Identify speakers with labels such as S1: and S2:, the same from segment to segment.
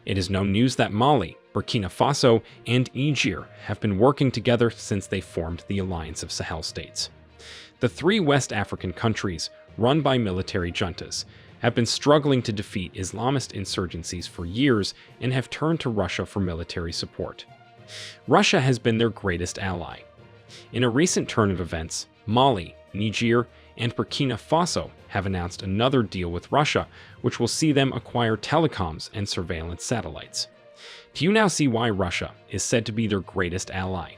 S1: It is no news that Mali, Burkina Faso, and Niger have been working together since they formed the Alliance of Sahel States. The three West African countries, run by military juntas, have been struggling to defeat Islamist insurgencies for years and have turned to Russia for military support. Russia has been their greatest ally. In a recent turn of events, Mali, Niger, and Burkina Faso have announced another deal with Russia, which will see them acquire telecoms and surveillance satellites. Do you now see why Russia is said to be their greatest ally?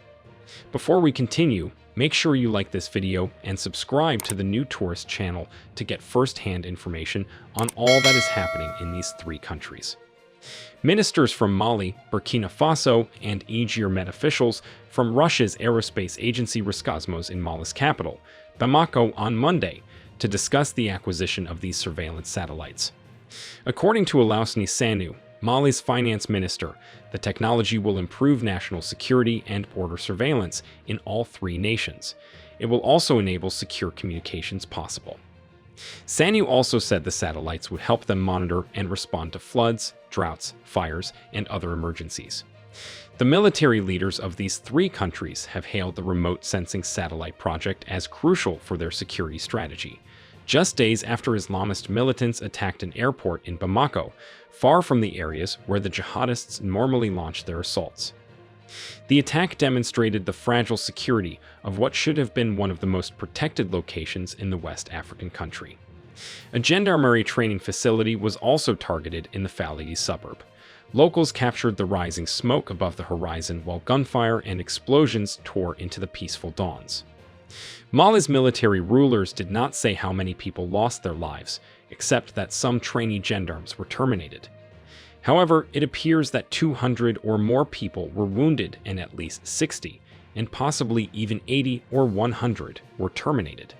S1: Before we continue, make sure you like this video and subscribe to the New Tourist channel to get first-hand information on all that is happening in these three countries. Ministers from Mali, Burkina Faso, and Niger met officials from Russia's aerospace agency Roscosmos in Mali's capital, Bamako, on Monday to discuss the acquisition of these surveillance satellites. According to Alassane Sanu, Mali's finance minister, the technology will improve national security and border surveillance in all three nations. It will also enable secure communications possible. Sanu also said the satellites would help them monitor and respond to floods, droughts, fires, and other emergencies. The military leaders of these three countries have hailed the remote sensing satellite project as crucial for their security strategy, just days after Islamist militants attacked an airport in Bamako, far from the areas where the jihadists normally launch their assaults. The attack demonstrated the fragile security of what should have been one of the most protected locations in the West African country. A gendarmerie training facility was also targeted in the Falidi suburb. Locals captured the rising smoke above the horizon while gunfire and explosions tore into the peaceful dawns. Mali's military rulers did not say how many people lost their lives, except that some trainee gendarmes were terminated. However, it appears that 200 or more people were wounded and at least 60, and possibly even 80 or 100, were terminated.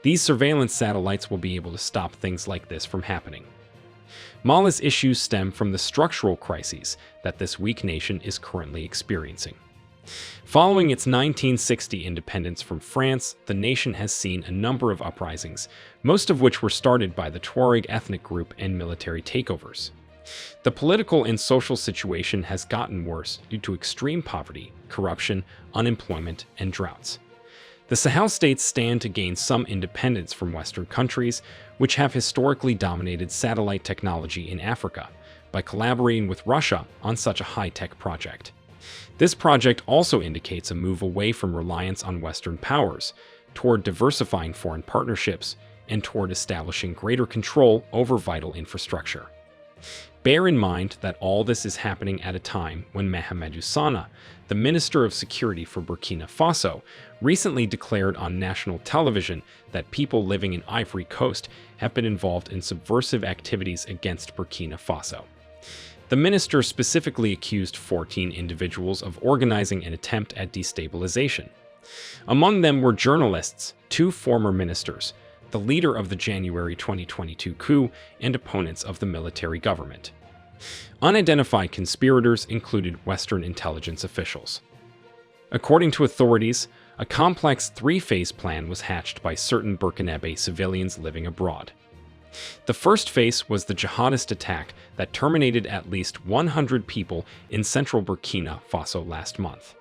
S1: These surveillance satellites will be able to stop things like this from happening. Mali's issues stem from the structural crises that this weak nation is currently experiencing. Following its 1960 independence from France, the nation has seen a number of uprisings, most of which were started by the Tuareg ethnic group and military takeovers. The political and social situation has gotten worse due to extreme poverty, corruption, unemployment, and droughts. The Sahel states stand to gain some independence from Western countries, which have historically dominated satellite technology in Africa, by collaborating with Russia on such a high-tech project. This project also indicates a move away from reliance on Western powers, toward diversifying foreign partnerships, and toward establishing greater control over vital infrastructure. Bear in mind that all this is happening at a time when Mahamadou Sana, the Minister of Security for Burkina Faso, recently declared on national television that people living in Ivory Coast have been involved in subversive activities against Burkina Faso. The minister specifically accused 14 individuals of organizing an attempt at destabilization. Among them were journalists, 2 former ministers, the leader of the January 2022 coup, and opponents of the military government. Unidentified conspirators included Western intelligence officials. According to authorities, a complex 3-phase plan was hatched by certain Burkinabe civilians living abroad. The first phase was the jihadist attack that terminated at least 100 people in central Burkina Faso last month.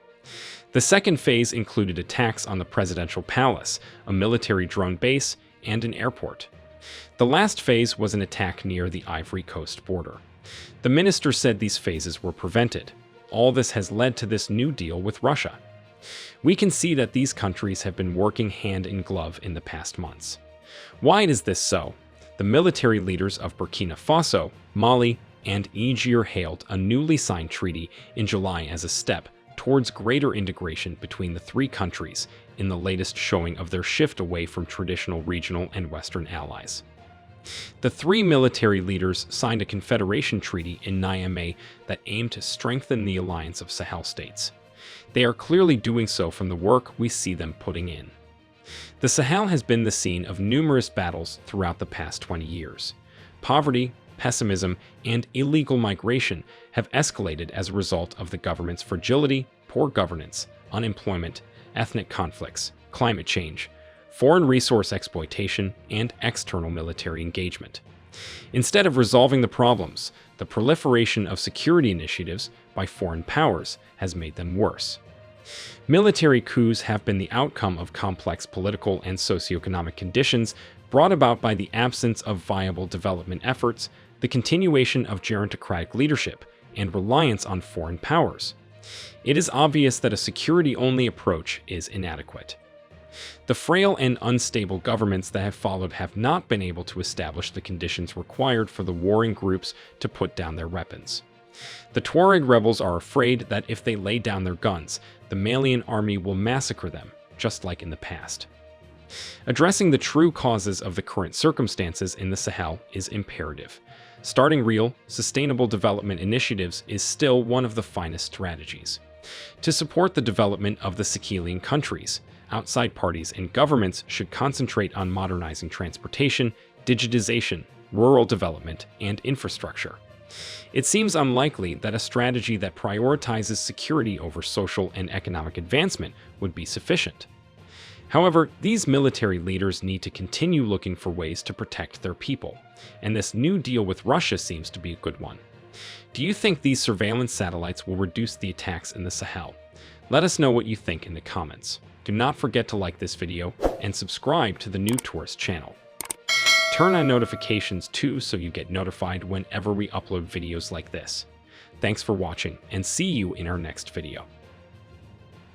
S1: The second phase included attacks on the presidential palace, a military drone base, and an airport. The last phase was an attack near the Ivory Coast border. The minister said these phases were prevented. All this has led to this new deal with Russia. We can see that these countries have been working hand in glove in the past months. Why is this so? The military leaders of Burkina Faso, Mali, and Niger hailed a newly signed treaty in July as a step towards greater integration between the three countries in the latest showing of their shift away from traditional regional and Western allies. The 3 military leaders signed a Confederation treaty in Niamey that aimed to strengthen the alliance of Sahel states. They are clearly doing so from the work we see them putting in. The Sahel has been the scene of numerous battles throughout the past 20 years. Poverty, pessimism, and illegal migration have escalated as a result of the government's fragility, poor governance, unemployment, ethnic conflicts, climate change, foreign resource exploitation, and external military engagement. Instead of resolving the problems, the proliferation of security initiatives by foreign powers has made them worse. Military coups have been the outcome of complex political and socioeconomic conditions brought about by the absence of viable development efforts, the continuation of gerontocratic leadership, and reliance on foreign powers. It is obvious that a security-only approach is inadequate. The frail and unstable governments that have followed have not been able to establish the conditions required for the warring groups to put down their weapons. The Tuareg rebels are afraid that if they lay down their guns, the Malian army will massacre them, just like in the past. Addressing the true causes of the current circumstances in the Sahel is imperative. Starting real, sustainable development initiatives is still one of the finest strategies. To support the development of the Sahelian countries, outside parties and governments should concentrate on modernizing transportation, digitization, rural development, and infrastructure. It seems unlikely that a strategy that prioritizes security over social and economic advancement would be sufficient. However, these military leaders need to continue looking for ways to protect their people, and this new deal with Russia seems to be a good one. Do you think these surveillance satellites will reduce the attacks in the Sahel? Let us know what you think in the comments. Do not forget to like this video and subscribe to the New Tourist channel. Turn on notifications too so you get notified whenever we upload videos like this. Thanks for watching and see you in our next video.